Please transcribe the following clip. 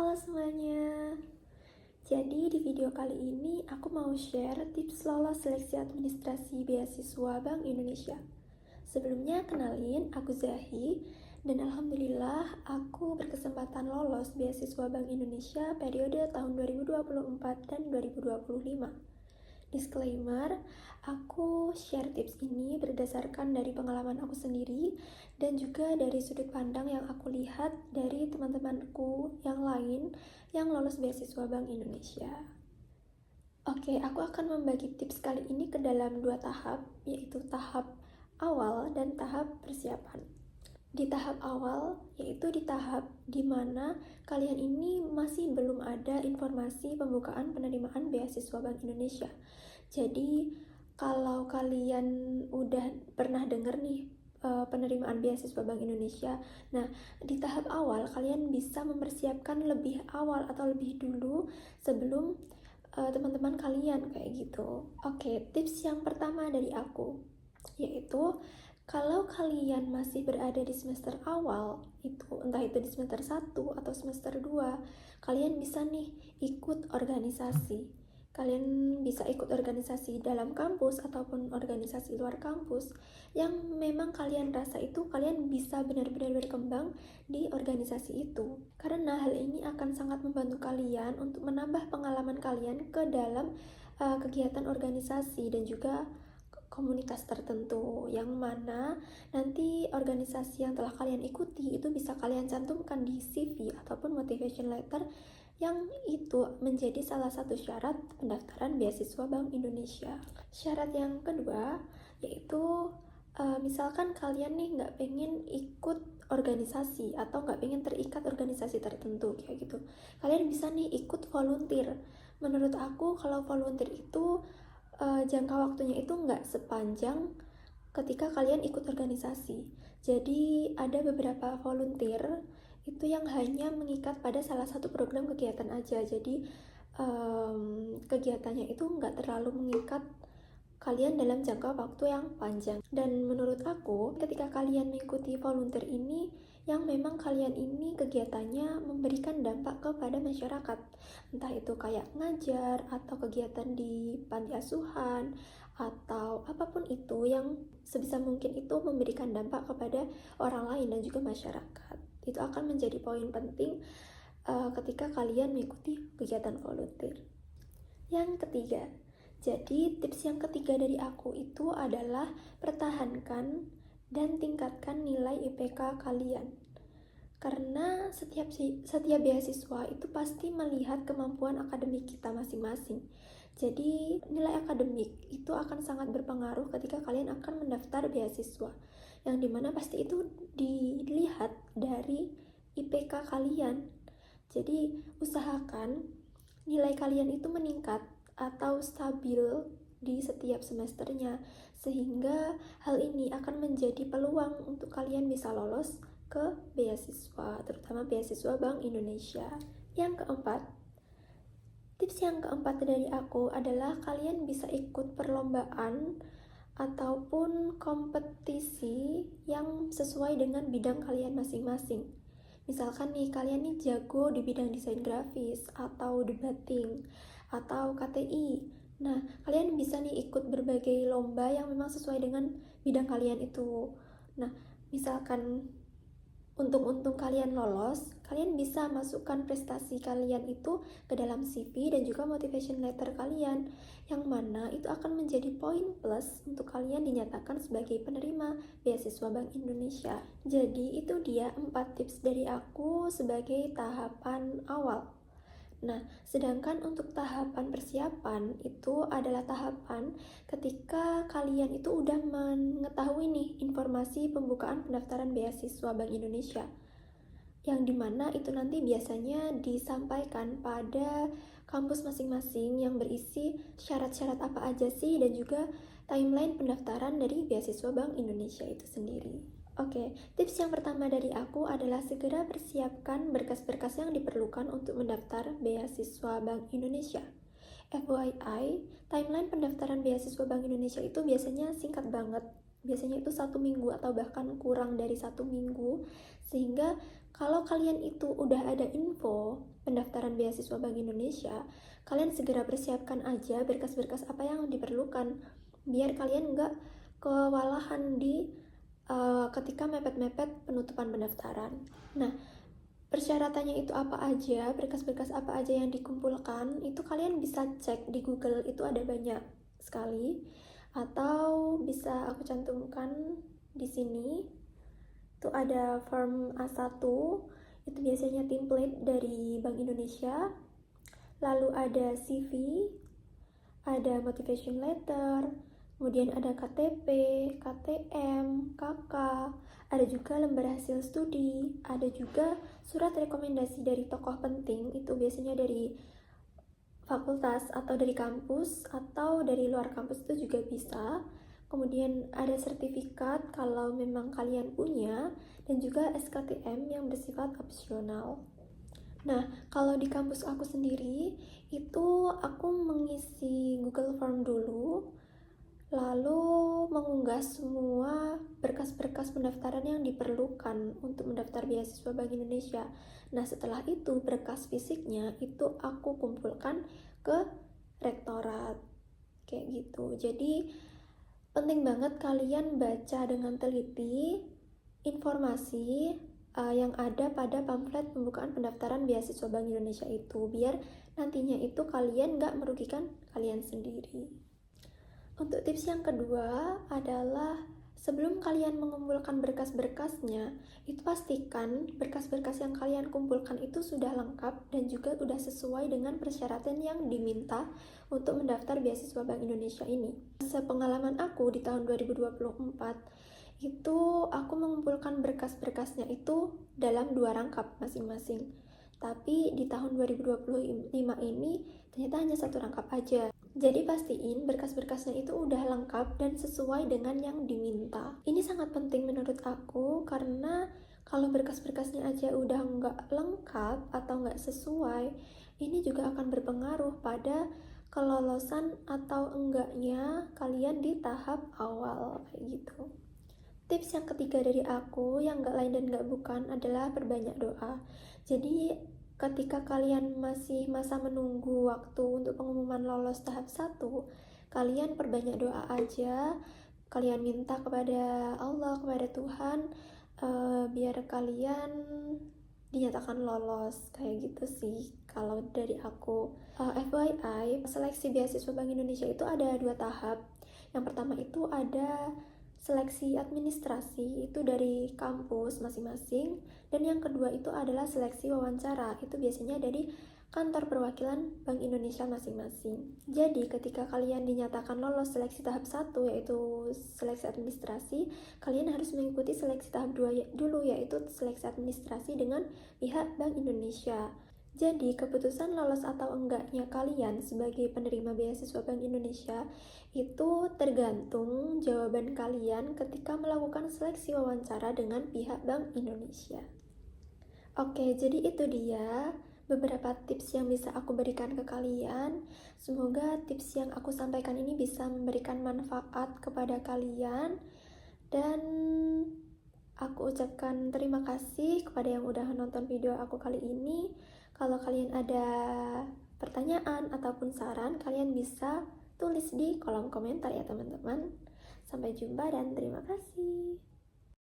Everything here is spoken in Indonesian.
Halo semuanya. Jadi di video kali ini aku mau share tips lolos seleksi administrasi beasiswa Bank Indonesia. Sebelumnya kenalin, aku Zahi dan alhamdulillah aku berkesempatan lolos beasiswa Bank Indonesia periode tahun 2024 dan 2025. Disclaimer, aku share tips ini berdasarkan dari pengalaman aku sendiri dan juga dari sudut pandang yang aku lihat dari teman-temanku yang lain yang lolos beasiswa Bank Indonesia. Oke, aku akan membagi tips kali ini ke dalam dua tahap, yaitu tahap awal dan tahap persiapan. Di tahap awal, yaitu di tahap di mana kalian ini masih belum ada informasi pembukaan penerimaan beasiswa Bank Indonesia. Jadi, kalau kalian udah pernah dengar nih penerimaan beasiswa Bank Indonesia, nah di tahap awal kalian bisa mempersiapkan lebih awal atau lebih dulu sebelum teman-teman kalian kayak gitu. Oke, tips yang pertama dari aku yaitu kalau kalian masih berada di semester awal, entah itu di semester 1 atau semester 2, kalian bisa nih ikut organisasi. Kalian bisa ikut organisasi dalam kampus ataupun organisasi luar kampus yang memang kalian rasa itu kalian bisa benar-benar berkembang di organisasi itu. Karena hal ini akan sangat membantu kalian untuk menambah pengalaman kalian ke dalam kegiatan organisasi dan juga komunitas tertentu, yang mana nanti organisasi yang telah kalian ikuti itu bisa kalian cantumkan di CV ataupun motivation letter, yang itu menjadi salah satu syarat pendaftaran beasiswa Bank Indonesia. Syarat yang kedua yaitu misalkan kalian nih nggak pengen ikut organisasi atau nggak pengen terikat organisasi tertentu kayak gitu, kalian bisa nih ikut volunteer. Menurut aku kalau volunteer itu jangka waktunya itu nggak sepanjang ketika kalian ikut organisasi. Jadi ada beberapa volunteer itu yang hanya mengikat pada salah satu program kegiatan aja. Jadi kegiatannya itu nggak terlalu mengikat kalian dalam jangka waktu yang panjang. Dan menurut aku, ketika kalian mengikuti volunteer ini, yang memang kalian ini kegiatannya memberikan dampak kepada masyarakat, entah itu kayak ngajar atau kegiatan di panti asuhan atau apapun itu yang sebisa mungkin itu memberikan dampak kepada orang lain dan juga masyarakat. Itu akan menjadi poin penting ketika kalian mengikuti kegiatan volunteer. Yang ketiga, jadi tips yang ketiga dari aku itu adalah pertahankan dan tingkatkan nilai IPK kalian. Karena setiap beasiswa itu pasti melihat kemampuan akademik kita masing-masing. Jadi nilai akademik itu akan sangat berpengaruh ketika kalian akan mendaftar beasiswa, yang dimana pasti itu dilihat dari IPK kalian. Jadi usahakan nilai kalian itu meningkat atau stabil di setiap semesternya, sehingga hal ini akan menjadi peluang untuk kalian bisa lolos ke beasiswa, terutama beasiswa Bank Indonesia. Yang keempat, tips yang keempat dari aku adalah kalian bisa ikut perlombaan ataupun kompetisi yang sesuai dengan bidang kalian masing-masing. Misalkan nih, kalian nih jago di bidang desain grafis atau debating atau KTI. Nah, kalian bisa nih ikut berbagai lomba yang memang sesuai dengan bidang kalian itu. Nah, misalkan untung kalian lolos, kalian bisa masukkan prestasi kalian itu ke dalam CV dan juga motivation letter kalian, yang mana itu akan menjadi poin plus untuk kalian dinyatakan sebagai penerima beasiswa Bank Indonesia. Jadi itu dia 4 tips dari aku sebagai tahapan awal. Nah, sedangkan untuk tahapan persiapan itu adalah tahapan ketika kalian itu udah mengetahui nih informasi pembukaan pendaftaran beasiswa Bank Indonesia, yang dimana itu nanti biasanya disampaikan pada kampus masing-masing yang berisi syarat-syarat apa aja sih dan juga timeline pendaftaran dari beasiswa Bank Indonesia itu sendiri. Oke, tips yang pertama dari aku adalah segera persiapkan berkas-berkas yang diperlukan untuk mendaftar beasiswa Bank Indonesia. FYI, timeline pendaftaran beasiswa Bank Indonesia itu biasanya singkat banget. biasanya itu 1 minggu atau bahkan kurang dari 1 minggu, sehingga kalau kalian itu udah ada info pendaftaran beasiswa Bank Indonesia, kalian segera persiapkan aja berkas-berkas apa yang diperlukan, biar kalian nggak kewalahan ketika mepet-mepet penutupan pendaftaran. Nah, persyaratannya itu apa aja, berkas-berkas apa aja yang dikumpulkan, itu kalian bisa cek di Google, itu ada banyak sekali. Atau bisa aku cantumkan di sini. Itu ada form A1, itu biasanya template dari Bank Indonesia. Lalu ada CV, ada motivation letter, kemudian ada KTP, KTM, KK, ada juga lembar hasil studi, ada juga surat rekomendasi dari tokoh penting, itu biasanya dari fakultas atau dari kampus atau dari luar kampus itu juga bisa. Kemudian ada sertifikat kalau memang kalian punya, dan juga SKTM yang bersifat opsional. Nah, kalau di kampus aku sendiri, itu aku mengisi Google Form dulu, lalu mengunggah semua berkas-berkas pendaftaran yang diperlukan untuk mendaftar beasiswa Bank Indonesia. Nah, setelah itu berkas fisiknya itu aku kumpulkan ke rektorat, kayak gitu. Jadi penting banget kalian baca dengan teliti informasi yang ada pada pamflet pembukaan pendaftaran beasiswa Bank Indonesia itu, biar nantinya itu kalian nggak merugikan kalian sendiri. Untuk tips yang kedua adalah sebelum kalian mengumpulkan berkas-berkasnya, itu pastikan berkas-berkas yang kalian kumpulkan itu sudah lengkap dan juga sudah sesuai dengan persyaratan yang diminta untuk mendaftar beasiswa Bank Indonesia ini. Sepengalaman aku di tahun 2024, itu aku mengumpulkan berkas-berkasnya itu dalam 2 rangkap masing-masing. Tapi di tahun 2025 ini ternyata hanya 1 rangkap aja. Jadi pastiin berkas-berkasnya itu udah lengkap dan sesuai dengan yang diminta. Ini sangat penting menurut aku, karena kalau berkas-berkasnya aja udah nggak lengkap atau nggak sesuai, ini juga akan berpengaruh pada kelolosan atau enggaknya kalian di tahap awal, kayak gitu. Tips yang ketiga dari aku, yang nggak lain dan nggak bukan, adalah perbanyak doa. Jadi ketika kalian masih masa menunggu waktu untuk pengumuman lolos tahap 1, kalian perbanyak doa aja. Kalian minta kepada Allah, kepada Tuhan, biar kalian dinyatakan lolos, kayak gitu sih kalau dari aku. FYI, seleksi beasiswa Bank Indonesia itu ada 2 tahap. Yang pertama itu ada seleksi administrasi, itu dari kampus masing-masing, dan yang kedua itu adalah seleksi wawancara, itu biasanya dari kantor perwakilan Bank Indonesia masing-masing. Jadi ketika kalian dinyatakan lolos seleksi tahap 1, yaitu seleksi administrasi, kalian harus mengikuti seleksi tahap 2 dulu, yaitu seleksi administrasi dengan pihak Bank Indonesia. Jadi, keputusan lolos atau enggaknya kalian sebagai penerima beasiswa Bank Indonesia itu tergantung jawaban kalian ketika melakukan seleksi wawancara dengan pihak Bank Indonesia. Oke, jadi itu dia beberapa tips yang bisa aku berikan ke kalian. Semoga tips yang aku sampaikan ini bisa memberikan manfaat kepada kalian, dan aku ucapkan terima kasih kepada yang udah nonton video aku kali ini. Kalau kalian ada pertanyaan ataupun saran, kalian bisa tulis di kolom komentar ya teman-teman. Sampai jumpa dan terima kasih.